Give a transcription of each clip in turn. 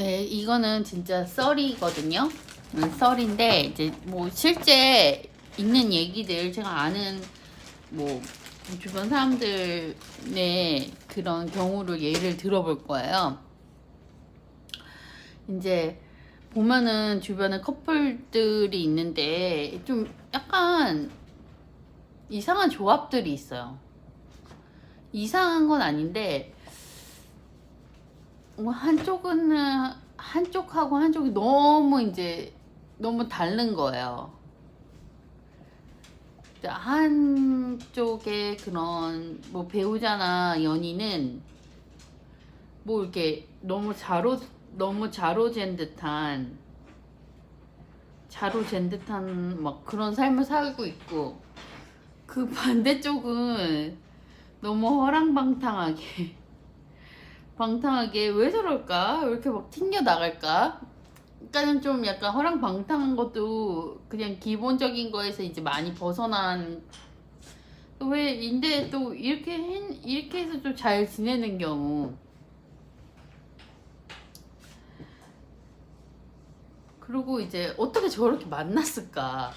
예, 이거는 진짜 썰이거든요. 썰인데 이제 뭐 실제 있는 얘기들 제가 아는 뭐 주변 사람들의 그런 경우를 예를 들어볼 거예요. 이제 보면은 주변에 커플들이 있는데 좀 약간 이상한 조합들이 있어요. 이상한 건 아닌데 뭐 한쪽하고 한쪽이 너무 이제 너무 다른 거예요. 한쪽에 그런 뭐 배우자나 연인은 뭐 이렇게 너무 자로 잰 듯한 막 그런 삶을 살고 있고, 그 반대쪽은 너무 방탕하게 왜 저럴까? 왜 이렇게 막 튕겨 나갈까? 그러니까는 좀 약간 허랑방탕한 것도 그냥 기본적인 거에서 이제 많이 벗어난, 왜 인데 또 이렇게 해서 좀 잘 지내는 경우. 그리고 이제 어떻게 저렇게 만났을까?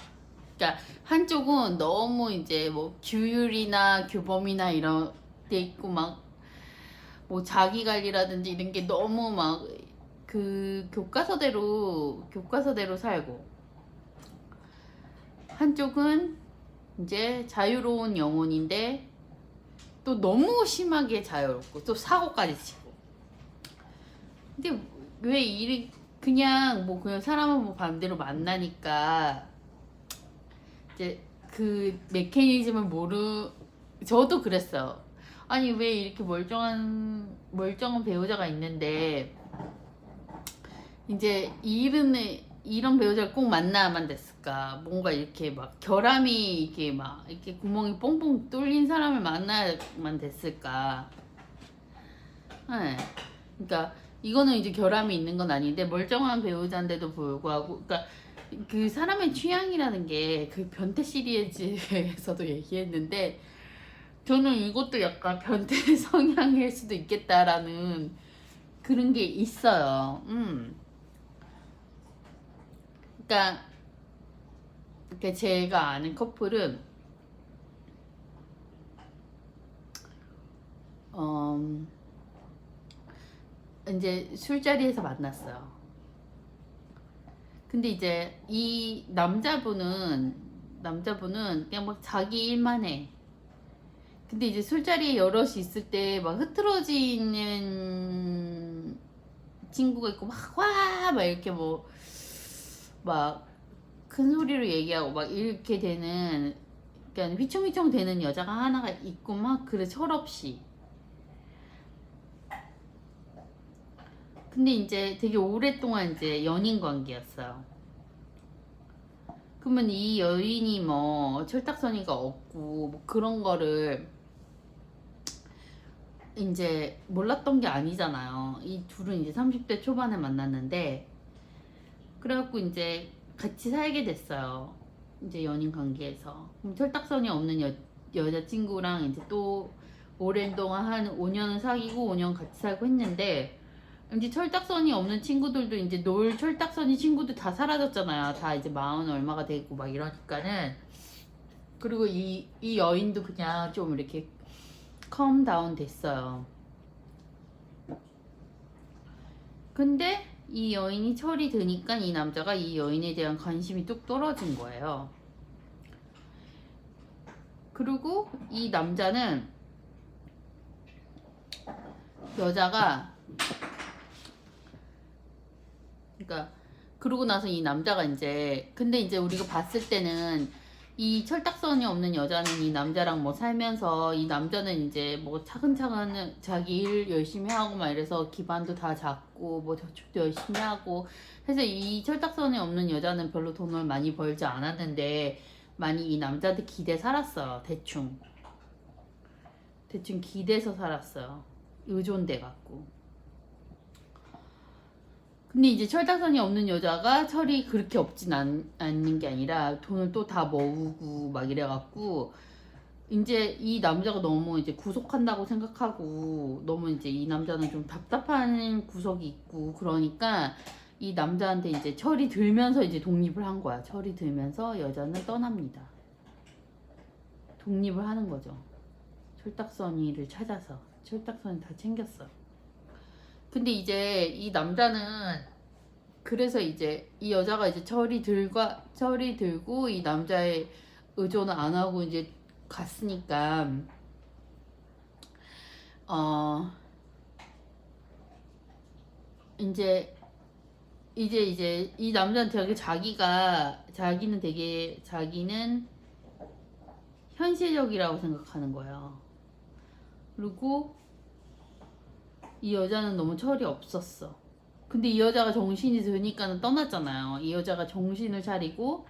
그러니까 한쪽은 너무 이제 뭐 규율이나 규범이나 이런 데 있고 막 뭐 자기 관리라든지 이런 게 너무 막 그 교과서대로 살고, 한쪽은 이제 자유로운 영혼인데 또 너무 심하게 자유롭고 또 사고까지 치고. 근데 왜 그냥 사람은 뭐 반대로 만나니까 이제 그 메커니즘을 저도 그랬어요. 아니 왜 이렇게 멀쩡한 배우자가 있는데 이제 이런 배우자를 꼭 만나야만 됐을까? 뭔가 이렇게 막 결함이 이렇게 구멍이 뽕뽕 뚫린 사람을 만나야만 됐을까? 네. 그러니까 이거는 이제 결함이 있는 건 아닌데 멀쩡한 배우자인데도 불구하고, 그러니까 그 사람의 취향이라는 게 그 변태 시리즈에서도 얘기했는데, 저는 이것도 약간 변태 성향일 수도 있겠다라는 그런 게 있어요. 그러니까 제가 아는 커플은 어, 이제 술자리에서 만났어요. 근데 이제 이 남자분은 그냥 막 자기 일만 해. 근데 이제 술자리에 여럿이 있을 때 막 흐트러지는 친구가 있고 막 이렇게 뭐 막 큰 소리로 얘기하고 막 이렇게 되는, 그러니까 휘청휘청 되는 여자가 하나가 있고 막 그래, 철없이. 근데 이제 되게 오랫동안 이제 연인 관계였어요. 그러면 이 여인이 뭐 철딱서니가 없고 뭐 그런 거를 이제 몰랐던 게 아니잖아요. 이 둘은 이제 30대 초반에 만났는데, 그래갖고 이제 같이 살게 됐어요. 이제 연인 관계에서. 그럼 철딱선이 없는 여자친구랑 이제 또 오랜 동안 한 5년을 사귀고 5년 같이 살고 했는데, 이제 철딱선이 없는 친구들도 이제 놀 철딱선이 친구들 다 사라졌잖아요. 다 이제 40 얼마가 되고 막 이러니까는. 그리고 이 여인도 그냥 좀 이렇게 컴 다운 됐어요. 근데 이 여인이 철이 드니까 이 남자가 이 여인에 대한 관심이 뚝 떨어진 거예요. 그리고 이 남자는, 여자가, 그러니까 그러고 나서 이 남자가 이제, 근데 이제 우리가 봤을 때는 이 철딱선이 없는 여자는 이 남자랑 뭐 살면서, 이 남자는 이제 뭐 차근차근 자기 일 열심히 하고 막 이래서 기반도 다 잡고 뭐 저축도 열심히 하고 해서, 이 철딱선이 없는 여자는 별로 돈을 많이 벌지 않았는데 많이 이 남자한테 기대 살았어요. 대충 기대서 살았어요. 의존돼 갖고. 근데 이제 철딱선이 없는 여자가 철이 그렇게 없진 않는 게 아니라 돈을 또 다 모으고 막 이래갖고 이제 이 남자가 너무 이제 구속한다고 생각하고 너무 이제 이 남자는 좀 답답한 구석이 있고 그러니까 이 남자한테 이제 철이 들면서 이제 독립을 한 거야. 철이 들면서 여자는 떠납니다. 독립을 하는 거죠. 철딱서니를 찾아서 철딱서니 다 챙겼어. 근데 이제 이 남자는 그래서 이제 이 여자가 이제 철이 들고 이 남자의 의존을 안 하고 이제 갔으니까 어 이제 이 남자는 되게 자기는 현실적이라고 생각하는 거예요. 그리고 이 여자는 너무 철이 없었어. 근데 이 여자가 정신이 드니까는 떠났잖아요. 이 여자가 정신을 차리고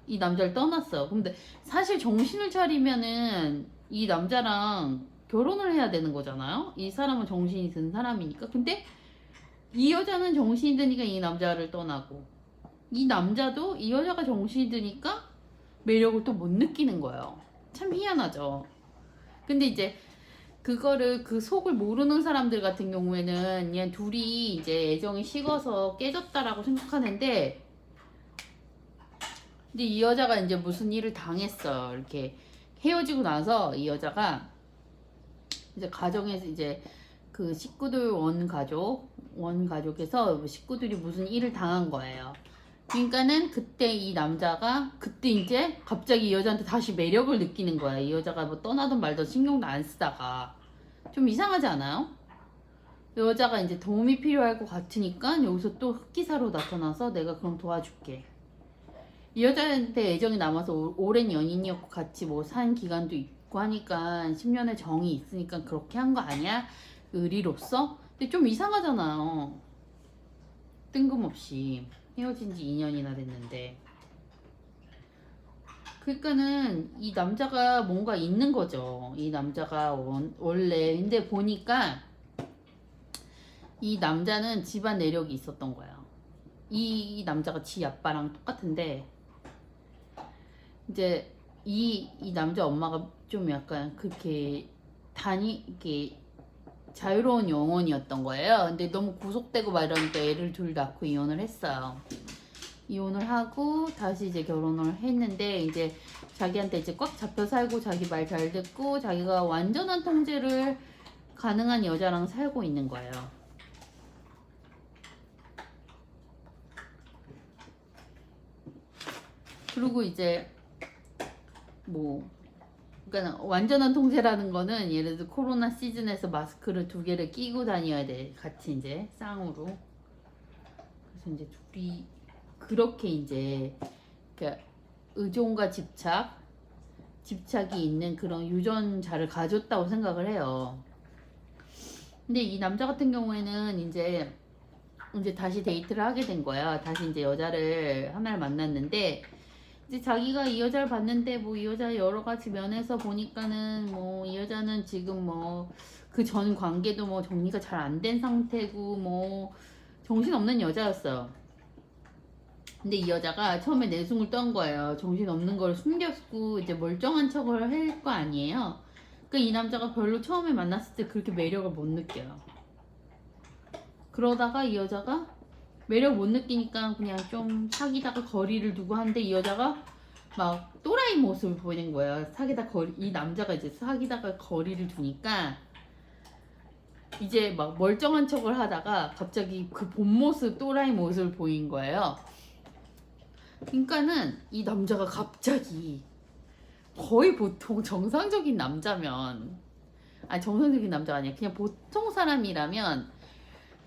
이 남자를 떠났어요. 근데 사실 정신을 차리면은 이 남자랑 결혼을 해야 되는 거잖아요. 이 사람은 정신이 든 사람이니까. 근데 이 여자는 정신이 드니까 이 남자를 떠나고 이 남자도 이 여자가 정신이 드니까 매력을 또 못 느끼는 거예요. 참 희한하죠. 근데 이제 그거를 그 속을 모르는 사람들 같은 경우에는 그냥 둘이 이제 애정이 식어서 깨졌다라고 생각하는데 근데 이 여자가 이제 무슨 일을 당했어요. 이렇게 헤어지고 나서 이 여자가 이제 가정에서 이제 그 식구들 원가족에서 식구들이 무슨 일을 당한 거예요. 그러니까는 그때 이 남자가 그때 이제 갑자기 이 여자한테 다시 매력을 느끼는 거야. 이 여자가 뭐 떠나든 말든 신경도 안 쓰다가 좀 이상하지 않아요? 여자가 이제 도움이 필요할 것 같으니까 여기서 또 흑기사로 나타나서 내가 그럼 도와줄게. 이 여자한테 애정이 남아서 오랜 연인이었고 같이 뭐 산 기간도 있고 하니까 10년의 정이 있으니까 그렇게 한 거 아니야? 의리로서? 근데 좀 이상하잖아요. 뜬금없이 헤어진 지 2년이나 됐는데. 그러니까는 이 남자가 뭔가 있는 거죠. 이 남자가 원래 근데 보니까 이 남자는 집안 내력이 있었던 거예요. 이 남자가 지 아빠랑 똑같은데 이제 이 남자 엄마가 좀 약간 그렇게 이렇게 자유로운 영혼이었던 거예요. 근데 너무 구속되고 막 이러니까 애를 둘 낳고 이혼을 했어요. 이혼을 하고 다시 이제 결혼을 했는데 이제 자기한테 이제 꽉 잡혀 살고 자기 말 잘 듣고 자기가 완전한 통제를 가능한 여자랑 살고 있는 거예요. 그리고 이제 뭐 그러니까 완전한 통제라는 거는 예를 들어 코로나 시즌에서 마스크를 2개를 끼고 다녀야 돼. 같이 이제 쌍으로. 그래서 이제 둘이 그렇게 이제 그러니까 의존과 집착이 있는 그런 유전자를 가졌다고 생각을 해요. 근데 이 남자 같은 경우에는 이제 다시 데이트를 하게 된 거야. 다시 이제 여자를 하나를 만났는데 이제 자기가 이 여자를 봤는데 뭐 이 여자 여러 가지 면에서 보니까는 뭐 이 여자는 지금 뭐 그 전 관계도 뭐 정리가 잘 안 된 상태고 뭐 정신없는 여자였어요. 근데 이 여자가 처음에 내숭을 떤 거예요. 정신없는 걸 숨겼고 이제 멀쩡한 척을 할 거 아니에요. 그러니까 이 남자가 별로 처음에 만났을 때 그렇게 매력을 못 느껴요. 그러다가 이 여자가 매력 못 느끼니까 그냥 좀 사귀다가 거리를 두고 하는데 이 여자가 막 또라이 모습을 보이는 거예요. 이 남자가 이제 사귀다가 거리를 두니까 이제 막 멀쩡한 척을 하다가 갑자기 그 본 모습 또라이 모습을 보인 거예요. 그러니까는 이 남자가 갑자기 거의 보통 정상적인 남자면 정상적인 남자가 아니야. 그냥 보통 사람이라면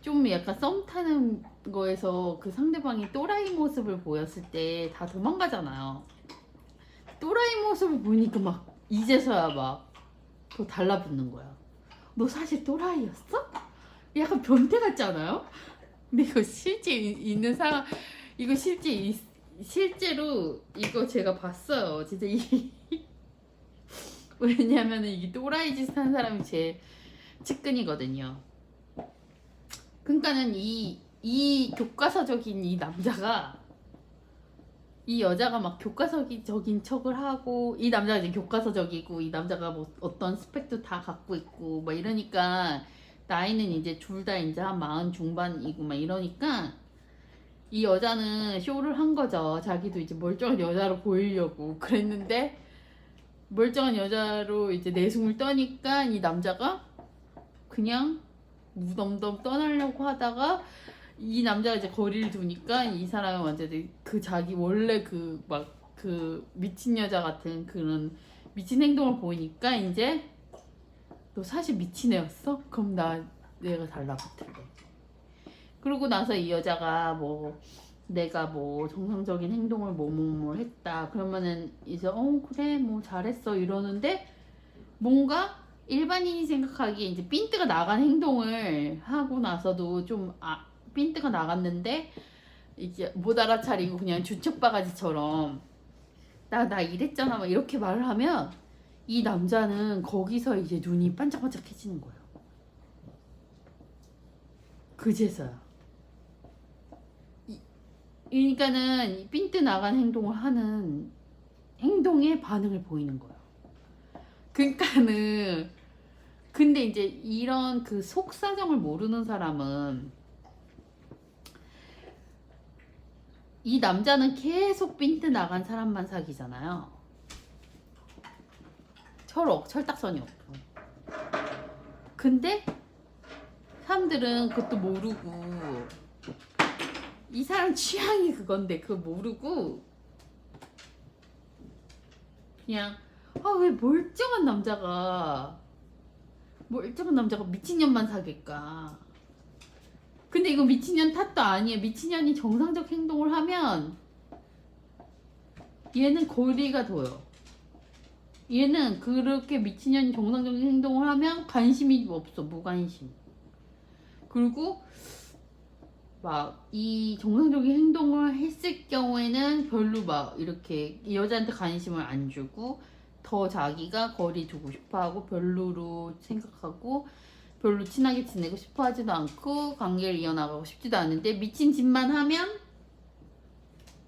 좀 약간 썸 타는 거에서 그 상대방이 또라이 모습을 보였을 때 다 도망가잖아요. 또라이 모습을 보니까 막 이제서야 막 더 달라붙는 거야. 너 사실 또라이였어? 약간 변태 같지 않아요? 근데 이거 실제 있는 상황 이거 실제로 이거 제가 봤어요. 진짜 왜냐면은 이게 또라이 짓 하는 사람이 제 측근이거든요. 그러니까는 이 교과서적인 이 남자가 이 여자가 막 교과서적인 척을 하고 이 남자가 이제 교과서적이고 이 남자가 뭐 어떤 스펙도 다 갖고 있고 막 이러니까 나이는 이제 둘 다 이제 한 40 중반이고 막 이러니까 이 여자는 쇼를 한 거죠. 자기도 이제 멀쩡한 여자로 보이려고 그랬는데 멀쩡한 여자로 이제 내숭을 떠니까 이 남자가 그냥 무덤덤 떠나려고 하다가 이 남자가 이제 거리를 두니까 이 사람은 완전히 그 자기 원래 그 막 그 미친 여자 같은 그런 미친 행동을 보이니까 이제 너 사실 미친 애였어? 그럼 내가 달라붙을래. 그러고 나서 이 여자가 뭐 내가 뭐 정상적인 행동을 뭐뭐 했다 그러면은 이제 그래 뭐 잘했어 이러는데 뭔가 일반인이 생각하기에 이제 핀트가 나간 행동을 하고 나서도 좀 핀트가 나갔는데 이제 못 알아차리고 그냥 주책바가지처럼 나 이랬잖아 막 이렇게 말을 하면 이 남자는 거기서 이제 눈이 반짝반짝해지는 거예요. 그제서야. 그러니까는 핀트 나간 행동을 하는 행동에 반응을 보이는 거예요. 그러니까는 근데 이제 이런 그 속사정을 모르는 사람은 이 남자는 계속 핀트 나간 사람만 사귀잖아요. 철딱선이 없고. 근데 사람들은 그것도 모르고 이 사람 취향이 그건데 그거 모르고 그냥 왜 멀쩡한 남자가 미친년만 사귈까. 근데 이거 미친년 탓도 아니에요. 미친년이 정상적 행동을 하면 얘는 거리가 둬요. 얘는 그렇게 미친년이 정상적인 행동을 하면 관심이 없어. 무관심. 그리고 막 이 정상적인 행동을 했을 경우에는 별로 막 이렇게 이 여자한테 관심을 안 주고 더 자기가 거리 두고 싶어하고 별로로 생각하고 별로 친하게 지내고 싶어 하지도 않고 관계를 이어나가고 싶지도 않은데 미친 짓만 하면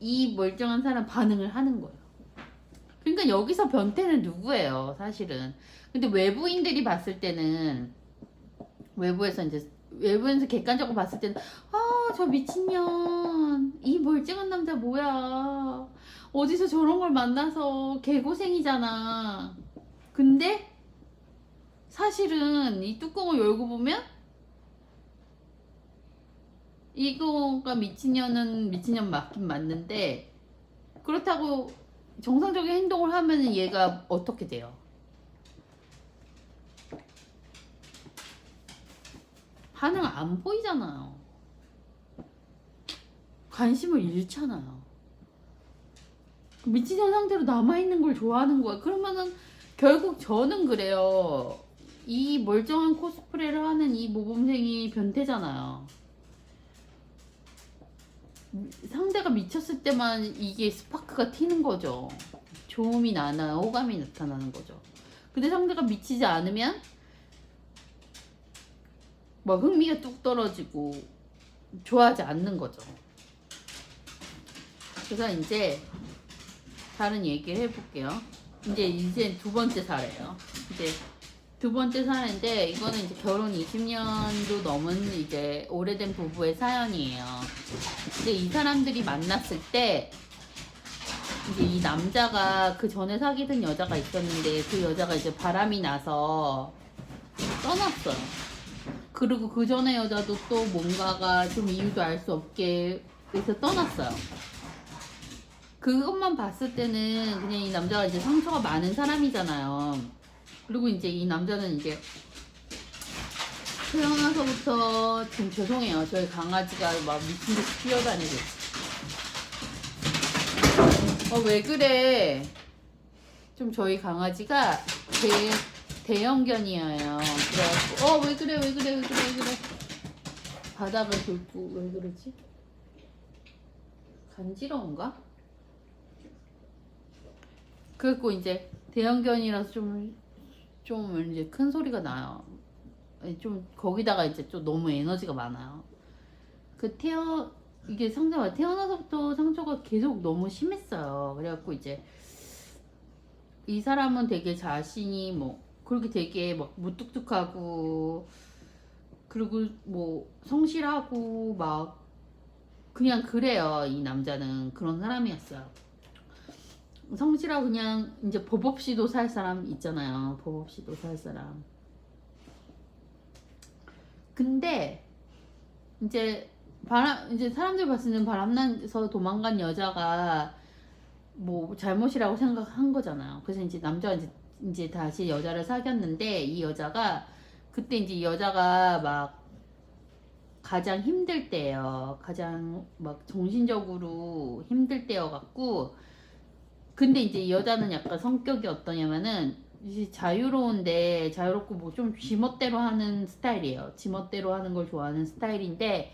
이 멀쩡한 사람 반응을 하는 거예요. 그러니까 여기서 변태는 누구예요 사실은. 근데 외부인들이 봤을 때는 외부에서 객관적으로 봤을 때는 저 미친년 이 멀쩡한 남자 뭐야 어디서 저런 걸 만나서 개고생이잖아. 근데 사실은 이 뚜껑을 열고 보면 이거가 미친년은 미친년 맞긴 맞는데 그렇다고 정상적인 행동을 하면은 얘가 어떻게 돼요? 반응 안 보이잖아요. 관심을 잃잖아요. 미친년 상태로 남아있는 걸 좋아하는 거야. 그러면은 결국 저는 그래요. 이 멀쩡한 코스프레를 하는 이 모범생이 변태잖아요. 상대가 미쳤을 때만 이게 스파크가 튀는 거죠. 좋음이 나나 호감이 나타나는 거죠. 근데 상대가 미치지 않으면 뭐 흥미가 뚝 떨어지고 좋아하지 않는 거죠. 그래서 이제 다른 얘기를 해볼게요. 이제 두 번째 사례예요. 이제 두 번째 사례인데 이거는 이제 결혼 20년도 넘은 이제 오래된 부부의 사연이에요. 근데 이 사람들이 만났을 때 이제 이 남자가 그 전에 사귀던 여자가 있었는데 그 여자가 이제 바람이 나서 떠났어요. 그리고 그 전에 여자도 또 뭔가가 좀 이유도 알 수 없게 해서 떠났어요. 그것만 봤을 때는 그냥 이 남자가 이제 상처가 많은 사람이잖아요. 그리고 이제 이 남자는 이제 태어나서부터 좀 죄송해요. 저희 강아지가 막 미친 듯이 뛰어다니고. 왜 그래? 좀 저희 강아지가 대형견이에요. 그래갖고 왜 그래? 바닥을 긁고 왜 그러지? 간지러운가? 그리고 이제 대형견이라서 좀 이제 큰 소리가 나요. 좀 거기다가 이제 좀 너무 에너지가 많아요. 이게 상처가 태어나서부터 상처가 계속 너무 심했어요. 그래갖고 이제 이 사람은 되게 자신이 뭐 그렇게 되게 막 무뚝뚝하고 그리고 뭐 성실하고 막 그냥 그래요. 이 남자는 그런 사람이었어요. 성실하고 그냥 이제 법 없이도 살 사람 있잖아요. 법 없이도 살 사람. 근데 이제 사람들 봤을 때는 바람나서 도망간 여자가 뭐 잘못이라고 생각한 거잖아요. 그래서 이제 남자가 이제 다시 여자를 사귀었는데 이 여자가 그때 이제 이 여자가 막 가장 힘들 때예요. 가장 막 정신적으로 힘들 때여갖고 근데 이제 이 여자는 약간 성격이 어떠냐면은 이제 자유롭고 뭐 좀 지멋대로 하는 스타일이에요. 지멋대로 하는 걸 좋아하는 스타일인데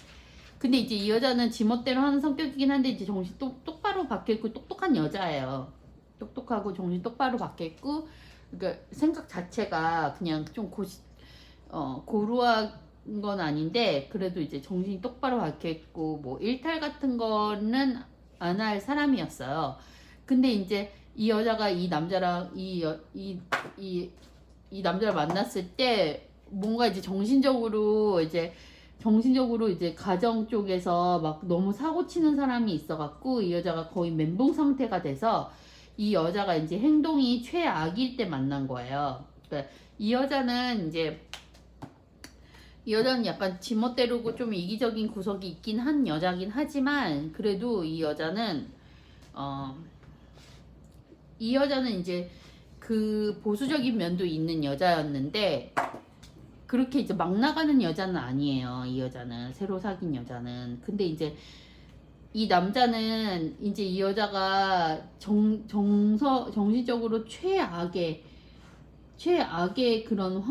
근데 이제 이 여자는 지멋대로 하는 성격이긴 한데 이제 정신 똑바로 박혀있고 똑똑한 여자예요. 똑똑하고 정신 똑바로 박혀있고 그러니까 생각 자체가 그냥 좀 고루한 건 아닌데 그래도 이제 정신이 똑바로 박혀있고 뭐 일탈 같은 거는 안 할 사람이었어요. 근데 이제 이 여자가 이 남자랑 이 남자를 만났을 때 뭔가 이제 정신적으로 이제 가정 쪽에서 막 너무 사고 치는 사람이 있어갖고 이 여자가 거의 멘붕 상태가 돼서 이 여자가 이제 행동이 최악일 때 만난 거예요. 그러니까 이 여자는 약간 지멋대로고 좀 이기적인 구석이 있긴 한 여자긴 하지만 그래도 이 여자는 이제 그 보수적인 면도 있는 여자였는데 그렇게 이제 막 나가는 여자는 아니에요. 이 여자는 새로 사귄 여자는. 근데 이제 이 남자는 이제 이 여자가 정신적으로 최악의 그런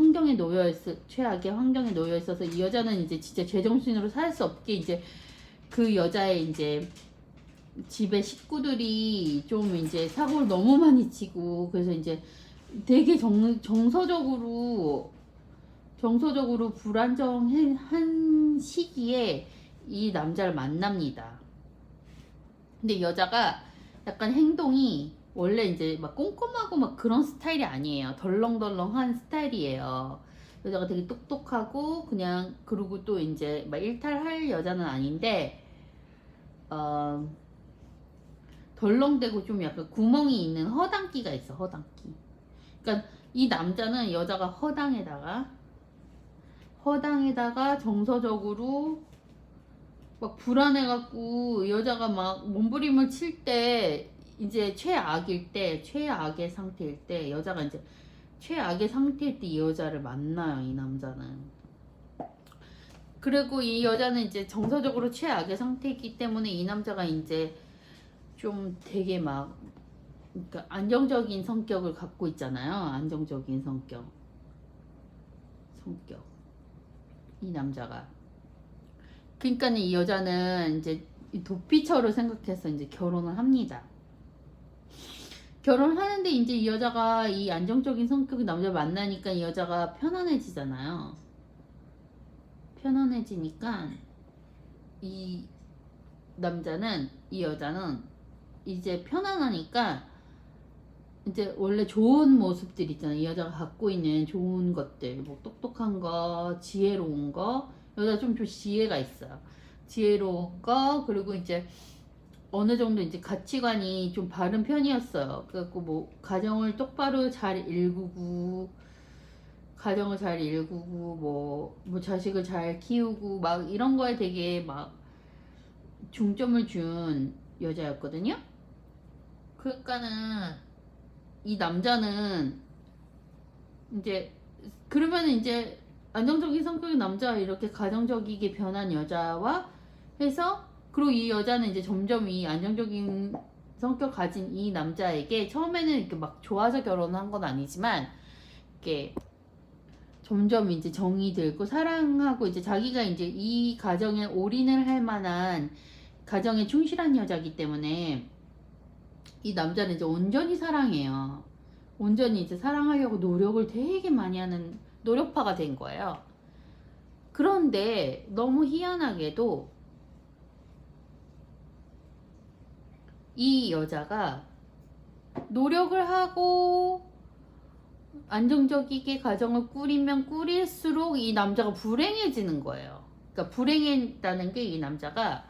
최악의 환경에 놓여 있어서 이 여자는 이제 진짜 제정신으로 살 수 없게 이제 그 여자의 이제 집에 식구들이 좀 이제 사고를 너무 많이 치고 그래서 이제 되게 정서적으로 불안정한 시기에 이 남자를 만납니다. 근데 이 여자가 약간 행동이 원래 이제 막 꼼꼼하고 막 그런 스타일이 아니에요. 덜렁덜렁한 스타일이에요. 여자가 되게 똑똑하고 그냥 그리고 또 이제 막 일탈할 여자는 아닌데 덜렁대고 좀 약간 구멍이 있는 허당끼가 있어. 허당끼. 그러니까 이 남자는 여자가 허당에다가 정서적으로 막 불안해갖고 여자가 막 몸부림을 칠 때 이제 최악의 상태일 때 여자가 이제 최악의 상태일 때 이 여자를 만나요. 이 남자는. 그리고 이 여자는 이제 정서적으로 최악의 상태이기 때문에 이 남자가 이제 좀 되게 막 그러니까 안정적인 성격을 갖고 있잖아요. 안정적인 성격. 이 남자가. 그러니까는 이 여자는 이제 도피처를 생각해서 이제 결혼을 합니다. 결혼하는데 이제 이 여자가 이 안정적인 성격의 남자를 만나니까 이 여자가 편안해지잖아요. 편안해지니까 이 여자는 이제 편안하니까 이제 원래 좋은 모습들 있잖아요. 이 여자가 갖고 있는 좋은 것들, 뭐 똑똑한 거, 지혜로운 거, 여자 좀 지혜가 있어요. 지혜로운 거, 그리고 이제 어느 정도 이제 가치관이 좀 바른 편이었어요. 그래갖고 뭐 가정을 똑바로 잘 일구고, 뭐 자식을 잘 키우고 막 이런 거에 되게 막 중점을 준 여자였거든요. 그러니까는 이 남자는 이제 그러면 이제 안정적인 성격의 남자 이렇게 가정적이게 변한 여자와 해서 그리고 이 여자는 이제 점점 이 안정적인 성격 가진 이 남자에게 처음에는 이렇게 막 좋아서 결혼한 건 아니지만 이렇게 점점 이제 정이 들고 사랑하고 이제 자기가 이제 이 가정에 올인을 할 만한 가정에 충실한 여자기 때문에 이 남자는 이제 온전히 사랑해요. 온전히 이제 사랑하려고 노력을 되게 많이 하는 노력파가 된 거예요. 그런데 너무 희한하게도 이 여자가 노력을 하고 안정적이게 가정을 꾸리면 꾸릴수록 이 남자가 불행해지는 거예요. 그러니까 불행했다는 게 이 남자가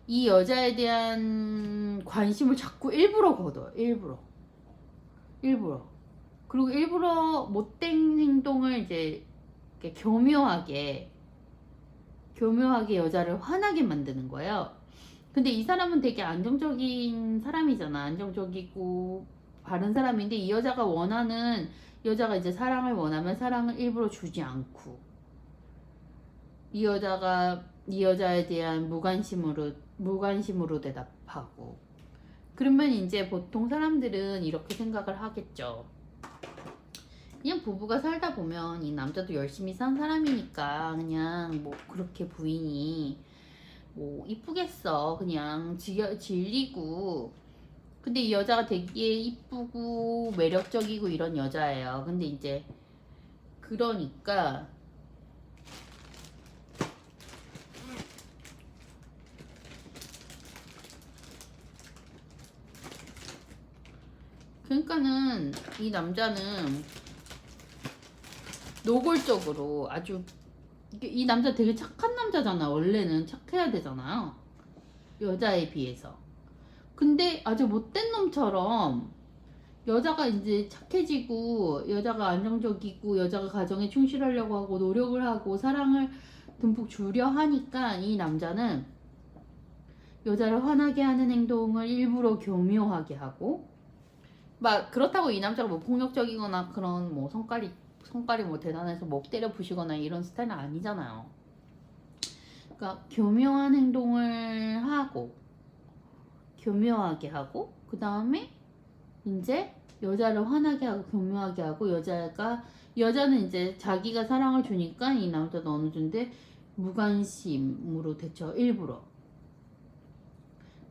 이 여자에 대한 관심을 자꾸 일부러 거둬요. 일부러. 그리고 일부러 못된 행동을 이제 이렇게 교묘하게 여자를 화나게 만드는 거예요. 근데 이 사람은 되게 안정적인 사람이잖아. 안정적이고 바른 사람인데 이 여자가 이제 사랑을 원하면 사랑을 일부러 주지 않고 이 여자에 대한 무관심으로 대답하고 그러면 이제 보통 사람들은 이렇게 생각을 하겠죠. 그냥 부부가 살다 보면 이 남자도 열심히 산 사람이니까 그냥 뭐 그렇게 부인이 뭐 이쁘겠어. 그냥 질리고. 근데 이 여자가 되게 이쁘고 매력적이고 이런 여자예요. 근데 이제 그러니까 그러니까는 이 남자는 노골적으로 아주 이 남자 되게 착한 남자잖아. 원래는 착해야 되잖아요. 여자에 비해서. 근데 아주 못된 놈처럼 여자가 이제 착해지고 여자가 안정적이고 여자가 가정에 충실하려고 하고 노력을 하고 사랑을 듬뿍 주려 하니까 이 남자는 여자를 화나게 하는 행동을 일부러 교묘하게 하고 막 그렇다고 이 남자가 뭐 폭력적이거나 그런 뭐 성깔이 뭐 대단해서 목 때려 부시거나 이런 스타일은 아니잖아요. 그러니까 교묘한 행동을 하고 교묘하게 하고 그 다음에 이제 여자를 화나게 하고 교묘하게 하고 여자는 이제 자기가 사랑을 주니까 이 남자도 어느 정도 무관심으로 대처 일부러.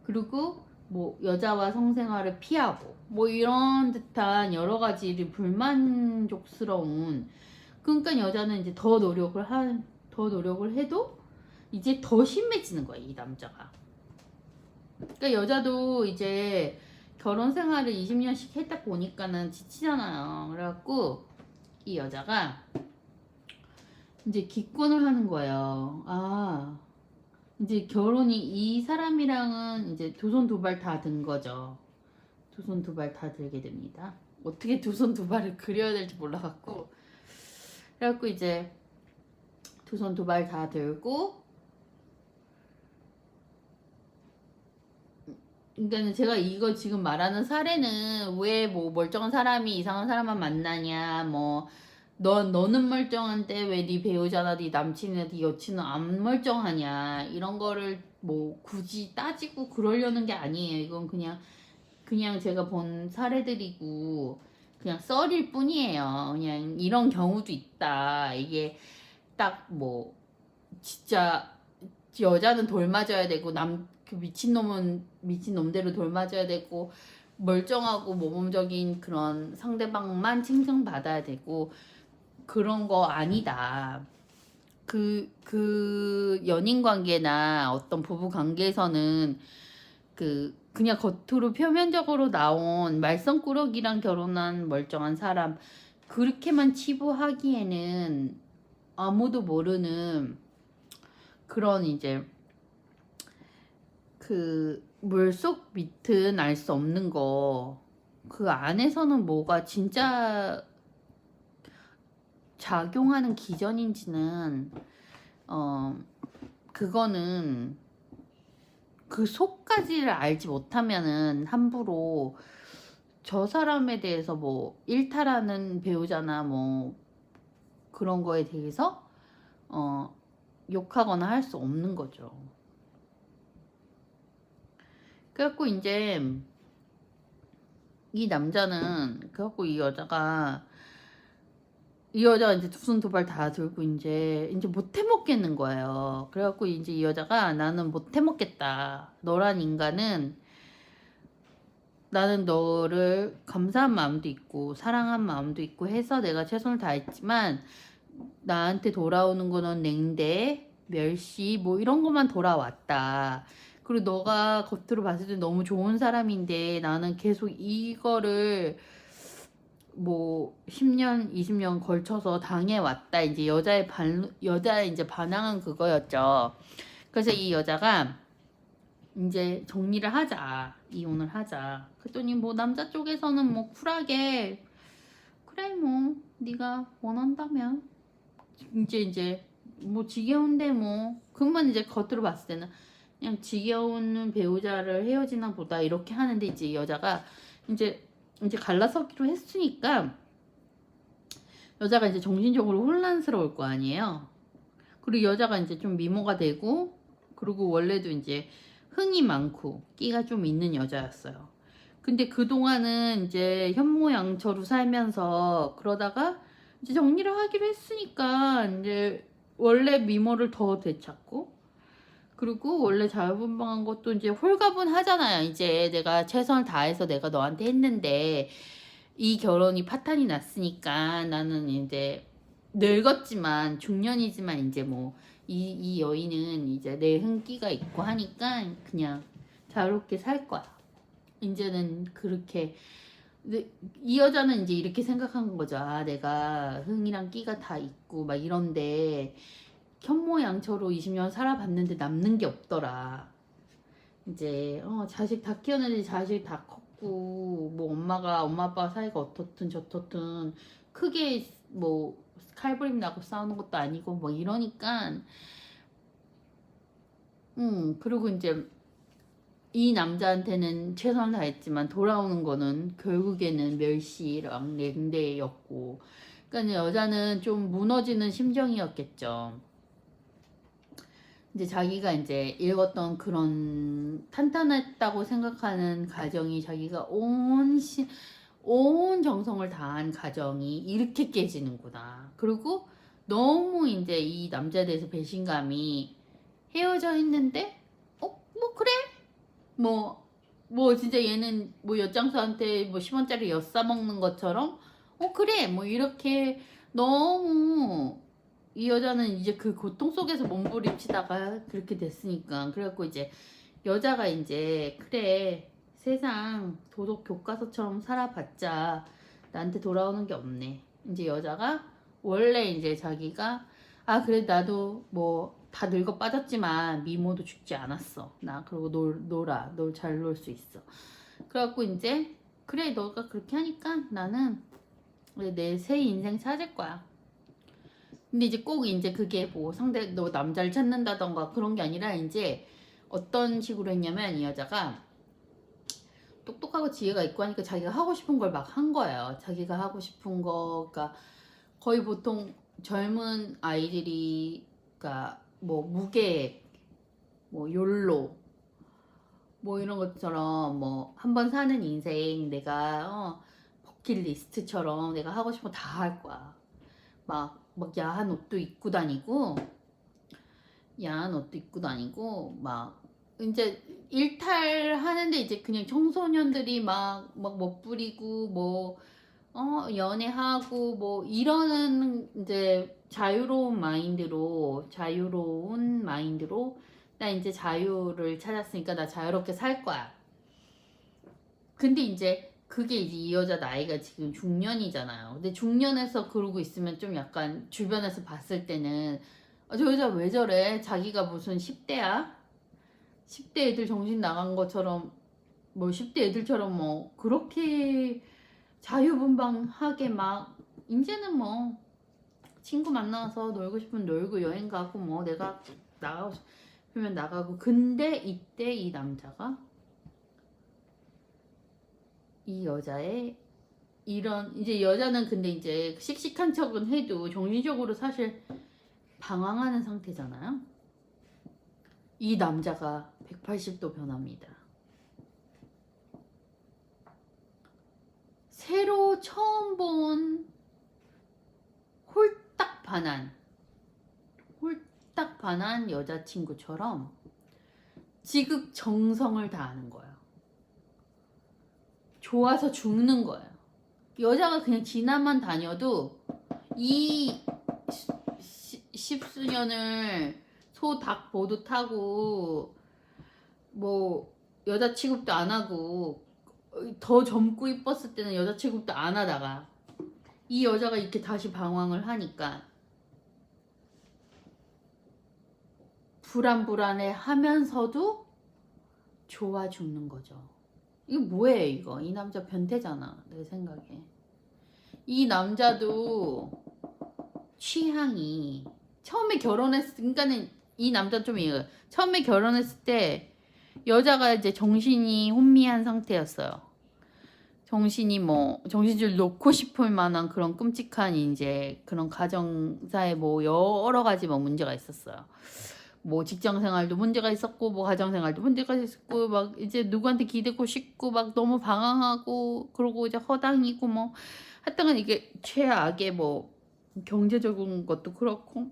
그리고 뭐 여자와 성생활을 피하고 뭐 이런 듯한 여러 가지 불만족스러운 그러니까 여자는 이제 더 노력을 해도 이제 더 심해지는 거야 이 남자가. 그러니까 여자도 이제 결혼 생활을 20년씩 했다 보니까는 지치잖아요. 그래갖고 이 여자가 이제 기권을 하는 거예요. 이제 결혼이 이 사람이랑은 이제 두 손 두 발 다 든 거죠. 두 손 두 발 다 들게 됩니다. 어떻게 두 손 두 발을 그려야 될지 몰라갖고 그래갖고 이제 두 손 두 발 다 들고 그러니까 제가 이거 지금 말하는 사례는 왜 뭐 멀쩡한 사람이 이상한 사람만 만나냐 뭐 너는 멀쩡한데 왜 네 배우자나 네 남친이나 네 여친은 안 멀쩡하냐 이런 거를 뭐 굳이 따지고 그러려는 게 아니에요. 이건 그냥 제가 본 사례들이고 그냥 썰일 뿐이에요. 그냥 이런 경우도 있다. 이게 딱 뭐 진짜 여자는 돌 맞아야 되고 그 미친놈은 미친놈대로 돌 맞아야 되고 멀쩡하고 모범적인 그런 상대방만 칭찬받아야 되고 그런 거 아니다. 그 연인 관계나 어떤 부부 관계에서는 그냥 겉으로 표면적으로 나온 말썽꾸러기랑 결혼한 멀쩡한 사람 그렇게만 치부하기에는 아무도 모르는 그런 이제 그 물속 밑은 알 수 없는 거 그 안에서는 뭐가 진짜 작용하는 기전인지는 그거는 그 속까지를 알지 못하면은 함부로 저 사람에 대해서 뭐 일탈하는 배우자나 뭐 그런 거에 대해서 욕하거나 할 수 없는 거죠. 그래갖고 이제 이 남자는 그래갖고 이 여자가 이제 두 손 두 발 다 들고 이제 못 해먹겠는 거예요. 그래갖고 이제 이 여자가 나는 못 해먹겠다. 너란 인간은 나는 너를 감사한 마음도 있고 사랑한 마음도 있고 해서 내가 최선을 다했지만 나한테 돌아오는 거는 냉대, 멸시 뭐 이런 것만 돌아왔다. 그리고 너가 겉으로 봤을 때 너무 좋은 사람인데 나는 계속 이거를 뭐 10년, 20년 걸쳐서 당해왔다. 이제 여자의 이제 반항은 그거였죠. 그래서 이 여자가 이제 정리를 하자. 이혼을 하자. 그랬더니 뭐 남자 쪽에서는 뭐 쿨하게 그래 뭐 네가 원한다면 이제 뭐 지겨운데 뭐 그것만 이제 겉으로 봤을 때는 그냥 지겨운 배우자를 헤어지나 보다 이렇게 하는데 이제 여자가 이제 갈라서기로 했으니까 여자가 이제 정신적으로 혼란스러울 거 아니에요. 그리고 여자가 이제 좀 미모가 되고 그리고 원래도 이제 흥이 많고 끼가 좀 있는 여자였어요. 근데 그동안은 이제 현모양처로 살면서 그러다가 이제 정리를 하기로 했으니까 이제 원래 미모를 더 되찾고 그리고 원래 자유분방한 것도 이제 홀가분하잖아요. 이제 내가 최선을 다해서 내가 너한테 했는데 이 결혼이 파탄이 났으니까 나는 이제 늙었지만 중년이지만 이제 뭐 이 여인은 이제 내 흥기가 있고 하니까 그냥 자유롭게 살 거야. 이제는 그렇게 근데 이 여자는 이제 이렇게 생각한 거죠. 아, 내가 흥이랑 끼가 다 있고 막 이런데 현모양처로 20년 살아봤는데 남는 게 없더라. 이제 자식 다 키웠는데 자식 다 컸고 뭐 엄마 아빠 사이가 어떻든 저떻든 크게 뭐 칼부림 나고 싸우는 것도 아니고 뭐 이러니까 그리고 이제 이 남자한테는 최선을 다했지만 돌아오는 거는 결국에는 멸시랑 냉대였고 그러니까 여자는 좀 무너지는 심정이었겠죠. 이제 자기가 이제 읽었던 그런 탄탄했다고 생각하는 가정이 자기가 온 정성을 다한 가정이 이렇게 깨지는구나. 그리고 너무 이제 이 남자에 대해서 배신감이 헤어져 있는데 뭐 그래 뭐 진짜 얘는 뭐 엿장수한테 뭐 10원짜리 엿 싸먹는 것처럼 그래 뭐 이렇게 너무 이 여자는 이제 그 고통 속에서 몸부림치다가 그렇게 됐으니까 그래갖고 이제 여자가 이제 그래 세상 도덕 교과서처럼 살아봤자 나한테 돌아오는 게 없네. 이제 여자가 원래 이제 자기가 아 그래 나도 뭐 다 늙어 빠졌지만 미모도 죽지 않았어. 나 그리고 놀아. 널 잘 놀 수 있어. 그래갖고 이제 그래 너가 그렇게 하니까 나는 내 새 인생 찾을 거야. 근데 이제 꼭 이제 그게 뭐 상대 너 남자를 찾는다던가 그런 게 아니라 이제 어떤 식으로 했냐면 이 여자가 똑똑하고 지혜가 있고 하니까 자기가 하고 싶은 걸 막 한 거예요. 자기가 하고 싶은 거가 거의 보통 젊은 아이들이 그러니까 뭐 무계획, 뭐 욜로 뭐 이런 것처럼 뭐 한 번 사는 인생 내가 버킷리스트처럼 내가 하고 싶은 거 다 할 거야. 막 야한 옷도 입고 다니고 막 이제 일탈하는데 이제 그냥 청소년들이 막 멋부리고 뭐 연애하고 뭐 이러는 이제 자유로운 마인드로 나 이제 자유를 찾았으니까 나 자유롭게 살 거야. 근데 이제 그게 이제 이 여자 나이가 지금 중년이잖아요. 근데 중년에서 그러고 있으면 좀 약간 주변에서 봤을 때는 저 여자 왜 저래? 자기가 무슨 10대야? 10대 애들 정신 나간 것처럼 뭐 10대 애들처럼 뭐 그렇게 자유분방하게 막 이제는 뭐 친구 만나서 놀고 싶으면 놀고 여행 가고 뭐 내가 나가고 싶으면 나가고 근데 이때 이 남자가 이 여자의 이런 이제 여자는 근데 이제 씩씩한 척은 해도 정신적으로 사실 방황하는 상태잖아요. 이 남자가 180도 변합니다. 새로 처음 본 홀딱 반한 여자친구처럼 지극정성을 다하는 거예요. 좋아서 죽는 거예요. 여자가 그냥 지나만 다녀도 이 십수년을 소 닭 보도 타고 뭐 여자 취급도 안 하고 더 젊고 이뻤을 때는 여자 취급도 안 하다가 이 여자가 이렇게 다시 방황을 하니까 불안불안해 하면서도 좋아 죽는 거죠. 이거 뭐예요 이거? 이 남자 변태잖아 내 생각에. 이 남자도 취향이 처음에 결혼했을 그러니까는 이 남자 좀 이거 처음에 결혼했을 때 여자가 이제 정신이 혼미한 상태였어요. 정신이 뭐 정신줄 놓고 싶을 만한 그런 끔찍한 이제 그런 가정사에 뭐 여러 가지 뭐 문제가 있었어요. 뭐 직장 생활도 문제가 있었고 뭐 가정 생활도 문제가 있었고 막 이제 누구한테 기대고 싶고 막 너무 방황하고 그러고 이제 허당이고 뭐 하여튼간 이게 최악의 뭐 경제적인 것도 그렇고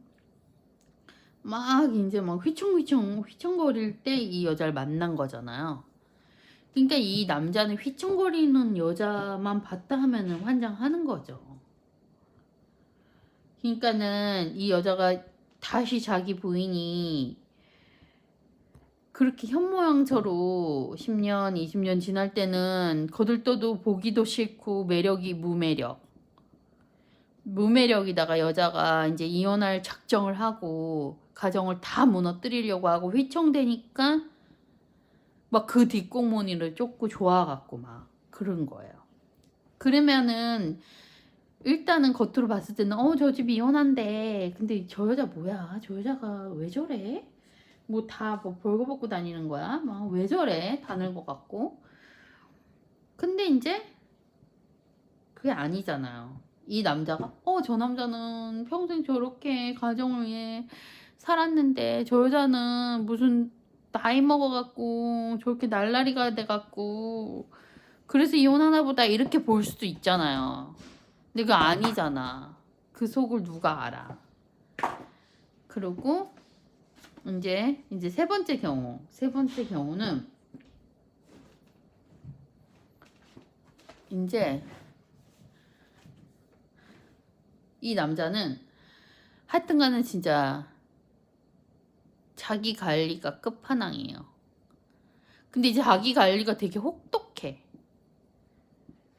막 이제 막 휘청거릴 때 이 여자를 만난 거잖아요. 그러니까 이 남자는 휘청거리는 여자만 봤다 하면은 환장하는 거죠. 그러니까는 이 여자가 다시 자기 부인이 그렇게 현모양처로 10년, 20년 지날 때는 거들떠도 보기도 싫고 매력이 무매력이다가 여자가 이제 이혼할 작정을 하고 가정을 다 무너뜨리려고 하고 휘청대니까 막 그 뒷공무니를 쫓고 좋아갖고 막 그런 거예요. 그러면은 일단은 겉으로 봤을 때는 저 집 이혼한데 근데 저 여자 뭐야? 저 여자가 왜 저래? 뭐 다 뭐 벌거벗고 다니는 거야? 막 왜 저래? 다 늙어 갖고. 근데 이제 그게 아니잖아요. 이 남자가 저 남자는 평생 저렇게 가정을 위해 살았는데 저 여자는 무슨 나이 먹어갖고 저렇게 날라리가 돼갖고 그래서 이혼하나 보다 이렇게 볼 수도 있잖아요. 근데 그거 아니잖아. 그 속을 누가 알아. 그리고 이제 세 번째 경우는 이제 이 남자는 하여튼간은 진짜 자기 관리가 끝판왕이에요. 근데 이제 자기 관리가 되게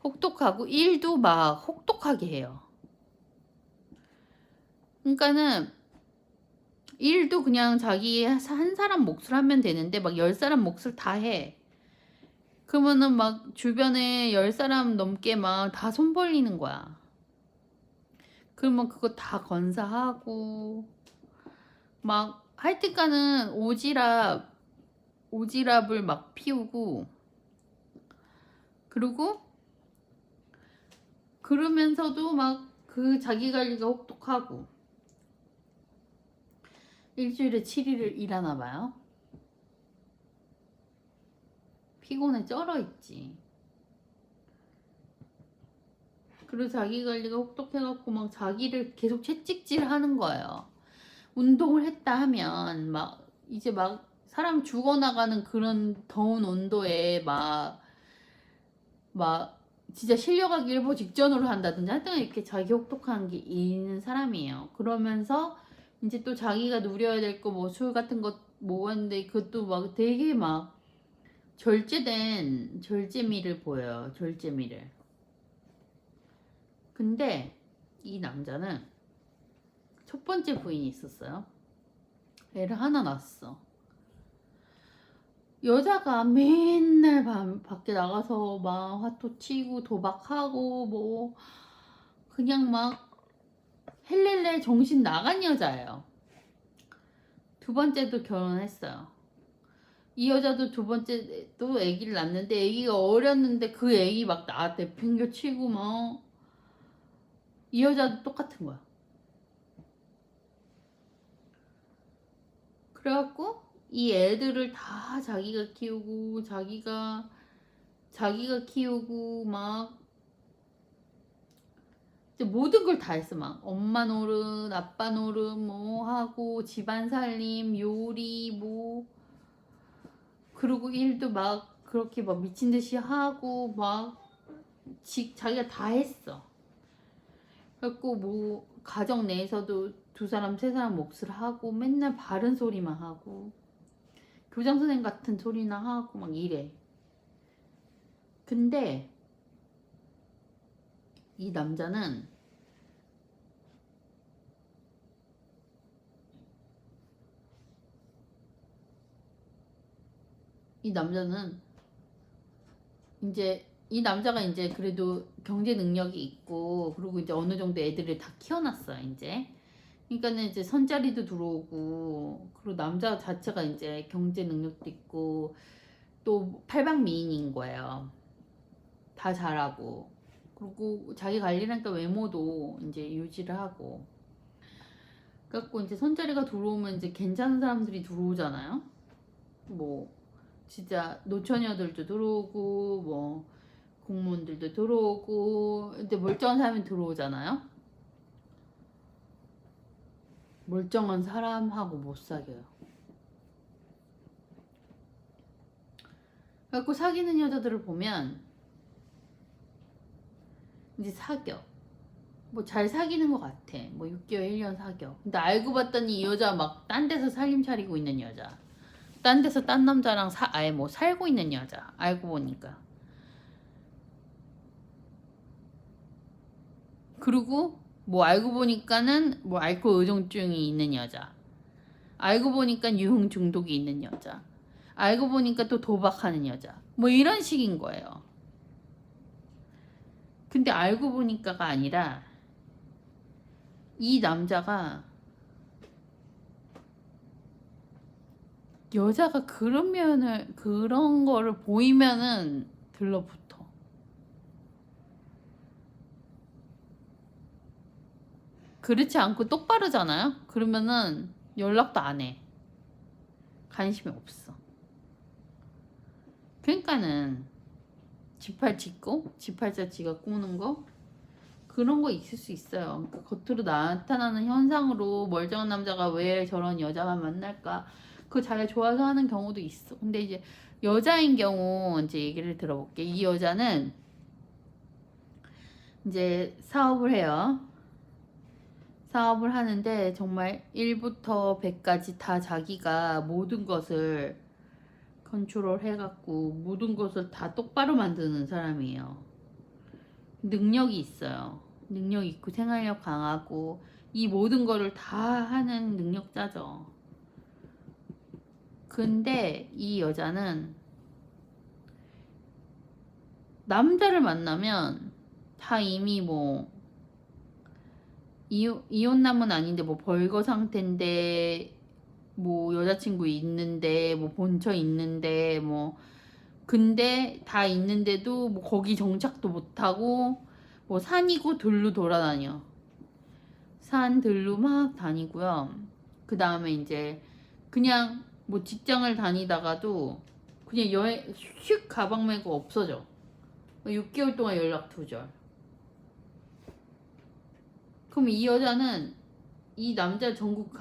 혹독하고 일도 막 혹독하게 해요. 그러니까는 일도 그냥 자기 한 사람 몫을 하면 되는데 막 10사람 몫을 다 해. 그러면은 막 주변에 10사람 넘게 막 다 손 벌리는 거야. 그러면 그거 다 건사하고 막 하여튼간은 오지랖을 막 피우고 그리고 그러면서도 막 그 자기 관리가 혹독하고 일주일에 7일을 일하나 봐요. 피곤해 쩔어 있지. 그리고 자기 관리가 혹독해갖고 막 자기를 계속 채찍질 하는 거예요. 운동을 했다 하면 막 이제 막 사람 죽어나가는 그런 더운 온도에 막 진짜 실려가기 일보 직전으로 한다든지 하여튼 이렇게 자기 혹독한 게 있는 사람이에요. 그러면서 이제 또 자기가 누려야 될 거 뭐 술 같은 거 모았는데 그것도 막 되게 막 절제미를 보여요. 절제미를. 근데 이 남자는 첫 번째 부인이 있었어요. 애를 하나 낳았어. 여자가 맨날 밖에 나가서 막 화토 치고 도박하고 뭐 그냥 막 헬렐레 정신 나간 여자예요. 두 번째도 결혼했어요. 이 여자도 두 번째 또 아기를 낳는데 아기가 어렸는데 그 아기 막 나한테 팽겨치고 막 이 여자도 똑같은 거야. 그래갖고 이 애들을 다 자기가 키우고 자기가 키우고 막 이제 모든 걸 다 했어. 막 엄마 노릇 아빠 노릇 뭐 하고 집안 살림 요리 뭐 그리고 일도 막 그렇게 막 미친 듯이 하고 막 자기가 다 했어. 그래갖고 뭐 가정 내에서도 두 사람 세 사람 몫을 하고 맨날 바른 소리만 하고 교장 선생님 같은 소리나 하고 막 이래. 근데 이 남자는 이제 이 남자가 이제 그래도 경제 능력이 있고 그리고 이제 어느 정도 애들을 다 키워놨어요 이제. 그러니까는 이제 선자리도 들어오고 그리고 남자 자체가 이제 경제 능력도 있고 또 팔방미인인 거예요. 다 잘하고 그리고 자기 관리라니까 외모도 이제 유지를 하고 그래갖고 이제 선자리가 들어오면 이제 괜찮은 사람들이 들어오잖아요. 뭐 진짜 노처녀들도 들어오고 뭐 공무원들도 들어오고 근데 멀쩡한 사람이 들어오잖아요. 멀쩡한 사람하고 못 사귀어요. 그래갖고 사귀는 여자들을 보면 이제 사겨. 뭐 잘 사귀는 것 같아. 뭐 6개월, 1년 사겨. 근데 알고 봤더니 이 여자 막 딴 데서 살림 차리고 있는 여자. 딴 데서 딴 남자랑 아예 뭐 살고 있는 여자. 알고 보니까. 그리고 뭐 알고 보니까는 뭐 알코올 의존증이 있는 여자. 알고 보니까 유흥 중독이 있는 여자. 알고 보니까 또 도박하는 여자. 뭐 이런 식인 거예요. 근데 알고 보니까가 아니라 이 남자가 여자가 그런 거를 보이면은 들러붙어. 그렇지 않고 똑바르잖아요? 그러면은 연락도 안 해. 관심이 없어. 그러니까는 지팔 짓고 지팔자 지가 꾸는 거 그런 거 있을 수 있어요. 그러니까 겉으로 나타나는 현상으로 멀쩡한 남자가 왜 저런 여자만 만날까? 그거 자기가 좋아서 하는 경우도 있어. 근데 이제 여자인 경우 이제 얘기를 들어볼게. 이 여자는 이제 사업을 해요. 사업을 하는데 정말 1부터 100까지 다 자기가 모든 것을 컨트롤 해갖고 모든 것을 다 똑바로 만드는 사람이에요. 능력이 있어요. 능력 있고 생활력 강하고 이 모든 거를 다 하는 능력자죠. 근데 이 여자는 남자를 만나면 다 이미 뭐 이혼남은 아닌데 뭐 벌거 상태인데 뭐 여자친구 있는데 뭐 본처 있는데 뭐 근데 다 있는데도 뭐 거기 정착도 못하고 뭐 산이고 들로 돌아다녀. 산 들로 막 다니고요. 그 다음에 이제 그냥 뭐 직장을 다니다가도 그냥 여행 휙 가방 메고 없어져. 6개월 동안 연락 두절. 그럼 이 여자는 이 남자 전국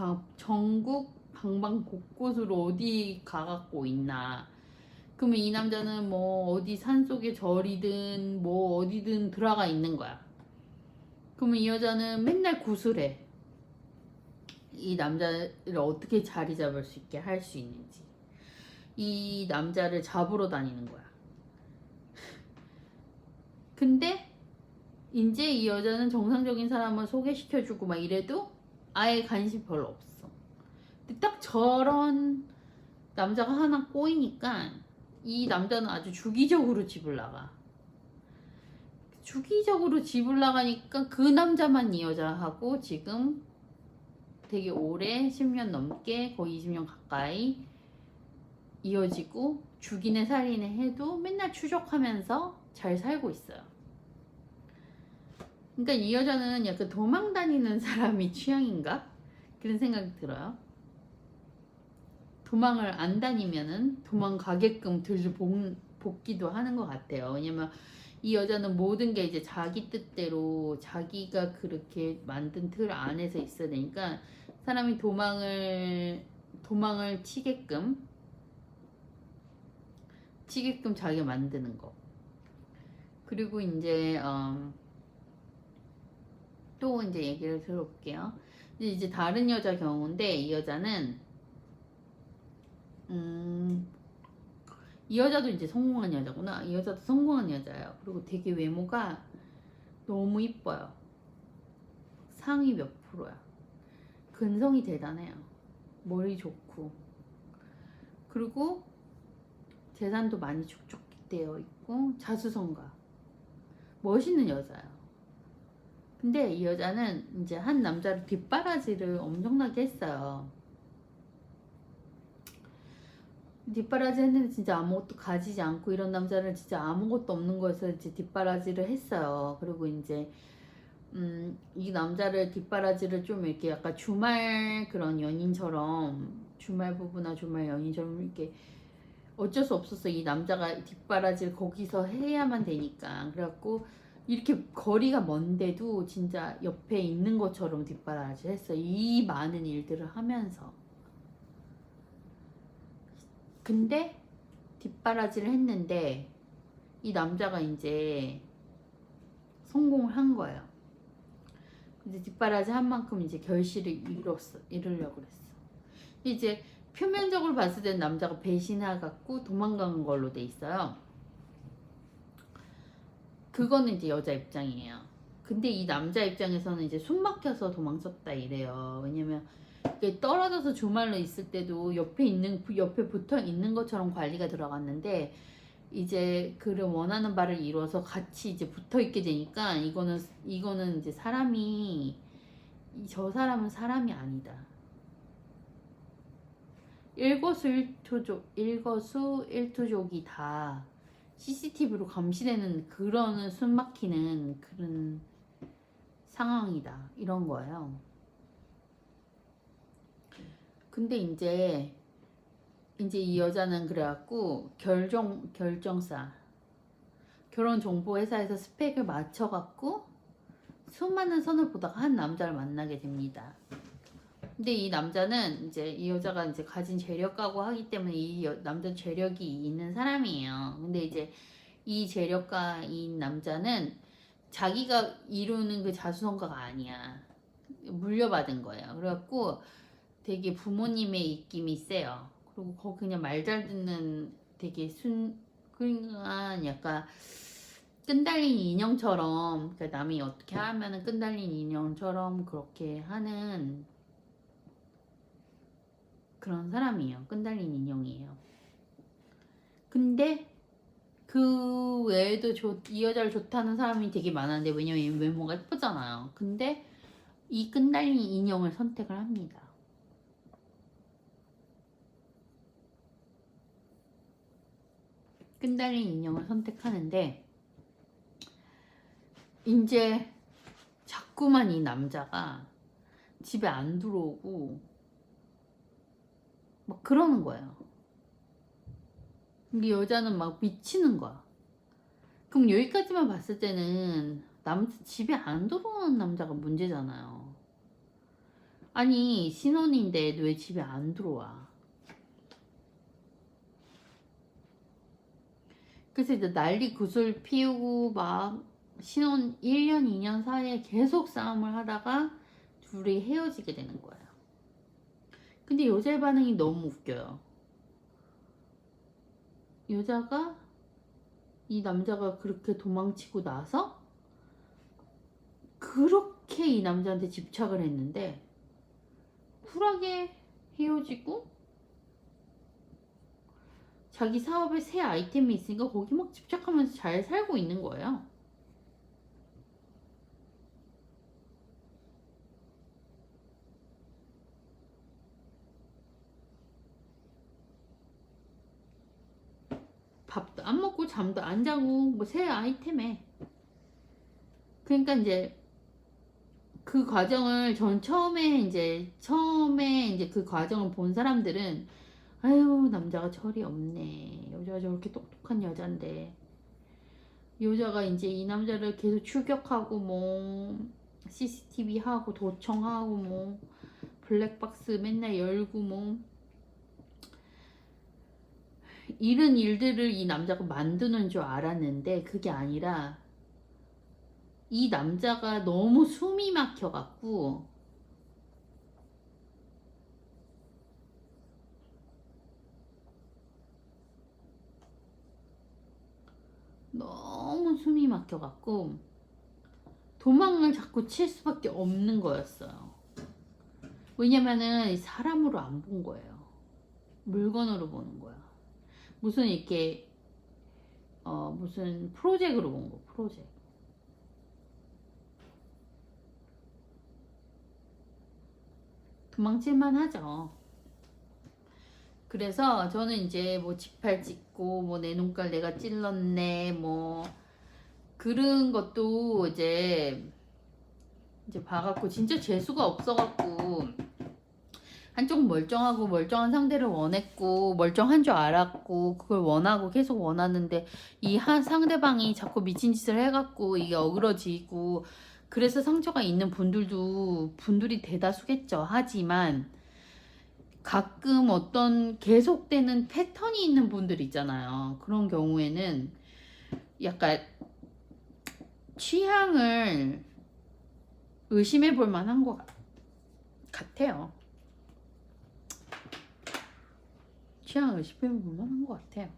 방방 곳곳으로 어디 가갖고 있나. 그러면 이 남자는 뭐 어디 산속에 절이든 뭐 어디든 들어가 있는 거야. 그러면 이 여자는 맨날 구슬해. 이 남자를 어떻게 자리 잡을 수 있게 할 수 있는지. 이 남자를 잡으러 다니는 거야. 근데 이제 이 여자는 정상적인 사람을 소개시켜주고 막 이래도 아예 관심 별로 없어. 근데 딱 저런 남자가 하나 꼬이니까 이 남자는 아주 주기적으로 집을 나가. 주기적으로 집을 나가니까 그 남자만 이 여자하고 지금 되게 오래 10년 넘게 거의 20년 가까이 이어지고 죽이네 살이네 해도 맨날 추적하면서 잘 살고 있어요. 그러니까 이 여자는 약간 도망 다니는 사람이 취향인가? 그런 생각이 들어요. 도망을 안 다니면은 도망가게끔 복기도 하는 것 같아요. 왜냐면 이 여자는 모든 게 이제 자기 뜻대로 자기가 그렇게 만든 틀 안에서 있어야 되니까 사람이 도망을 치게끔 자기가 만드는 거. 그리고 이제 또 이제 얘기를 들어볼게요. 이제 다른 여자 경우인데 이 여자는 이 여자도 이제 성공한 여자구나. 이 여자도 성공한 여자예요. 그리고 되게 외모가 너무 이뻐요. 상위 몇 프로야. 근성이 대단해요. 머리 좋고. 그리고 재산도 많이 축적되어 있고 자수성가. 멋있는 여자예요. 근데 이 여자는 이제 한 남자를 뒷바라지를 엄청나게 했어요. 뒷바라지 했는데 진짜 아무것도 가지지 않고 이런 남자를 진짜 아무것도 없는 거에서 이제 뒷바라지를 했어요. 그리고 이제 이 남자를 뒷바라지를 좀 이렇게 약간 주말 그런 연인처럼 주말 부부나 주말 연인처럼 이렇게 어쩔 수 없었어. 이 남자가 뒷바라지를 거기서 해야만 되니까. 그래갖고 이렇게 거리가 먼데도 진짜 옆에 있는 것처럼 뒷바라지 했어. 이 많은 일들을 하면서. 근데 뒷바라지를 했는데 이 남자가 이제 성공을 한 거예요. 근데 뒷바라지 한 만큼 이제 결실을 이루려고 그랬어. 이제 표면적으로 봤을 때 남자가 배신해갖고 도망간 걸로 돼 있어요. 그거는 이제 여자 입장이에요. 근데 이 남자 입장에서는 이제 숨 막혀서 도망쳤다 이래요. 왜냐면 떨어져서 주말로 있을 때도 옆에 붙어 있는 것처럼 관리가 들어갔는데 이제 그를 원하는 바를 이루어서 같이 이제 붙어 있게 되니까 이거는 이제 저 사람은 사람이 아니다. 일거수일투족이 다 CCTV로 감시되는 그런 숨막히는 그런 상황이다. 이런 거예요. 근데 이제 이 여자는 그래갖고 결정사 결혼정보회사에서 스펙을 맞춰갖고 수많은 선을 보다가 한 남자를 만나게 됩니다. 근데 이 남자는 이제 이 여자가 이제 가진 재력가고 하기 때문에 남자 재력이 있는 사람이에요. 근데 이제 이 재력가인 남자는 자기가 이루는 그 자수성가가 아니야. 물려받은 거예요. 그래갖고 되게 부모님의 입김이 세요. 그리고 그냥 말 잘 듣는 되게 그냥 약간 끈달린 인형처럼, 그러니까 남이 어떻게 하면은 끈달린 인형처럼 그렇게 하는 그런 사람이에요. 끈달린 인형이에요. 근데 그 외에도 이 여자를 좋다는 사람이 되게 많았는데, 왜냐면 외모가 예쁘잖아요. 근데 이 끈달린 인형을 선택을 합니다. 끈달린 인형을 선택하는데 이제 자꾸만 이 남자가 집에 안 들어오고 막 그러는 거예요. 근데 여자는 막 미치는 거야. 그럼 여기까지만 봤을 때는 집에 안 들어오는 남자가 문제잖아요. 아니 신혼인데 왜 집에 안 들어와? 그래서 이제 난리 구슬 피우고 막 신혼 1년 2년 사이에 계속 싸움을 하다가 둘이 헤어지게 되는 거예요. 근데 여자의 반응이 너무 웃겨요. 여자가 이 남자가 그렇게 도망치고 나서 그렇게 이 남자한테 집착을 했는데 쿨하게 헤어지고 자기 사업에 새 아이템이 있으니까 거기 막 집착하면서 잘 살고 있는 거예요. 밥도 안 먹고 잠도 안 자고 뭐 새 아이템에. 그러니까 이제 그 과정을 처음에 이제 그 과정을 본 사람들은 아유 남자가 철이 없네. 여자가 저렇게 똑똑한 여잔데. 여자가 이제 이 남자를 계속 추격하고 뭐 CCTV 하고 도청하고 뭐 블랙박스 맨날 열고 뭐 이런 일들을 이 남자가 만드는 줄 알았는데 그게 아니라 이 남자가 너무 숨이 막혀갖고 너무 숨이 막혀갖고 도망을 자꾸 칠 수밖에 없는 거였어요. 왜냐면은 사람으로 안 본 거예요. 물건으로 보는 거야. 무슨 이렇게 무슨 프로젝트로 본 거. 프로젝트. 도망칠만 하죠. 그래서 저는 이제 뭐 지팔 찍고 뭐 내 눈깔 내가 찔렀네 뭐 그런 것도 이제 봐갖고 진짜 재수가 없어갖고 한쪽 멀쩡하고 멀쩡한 상대를 원했고 멀쩡한 줄 알았고 그걸 원하고 계속 원하는데 이 한 상대방이 자꾸 미친 짓을 해갖고 이게 어그러지고 그래서 상처가 있는 분들이 대다수겠죠. 하지만 가끔 어떤 계속되는 패턴이 있는 분들 있잖아요. 그런 경우에는 약간 취향을 의심해 볼 만한 것 같아요. 취향을 의심해 볼 만한 것 같아요.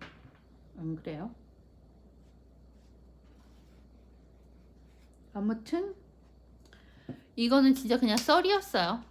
안 그래요? 아무튼 이거는 진짜 그냥 썰이었어요.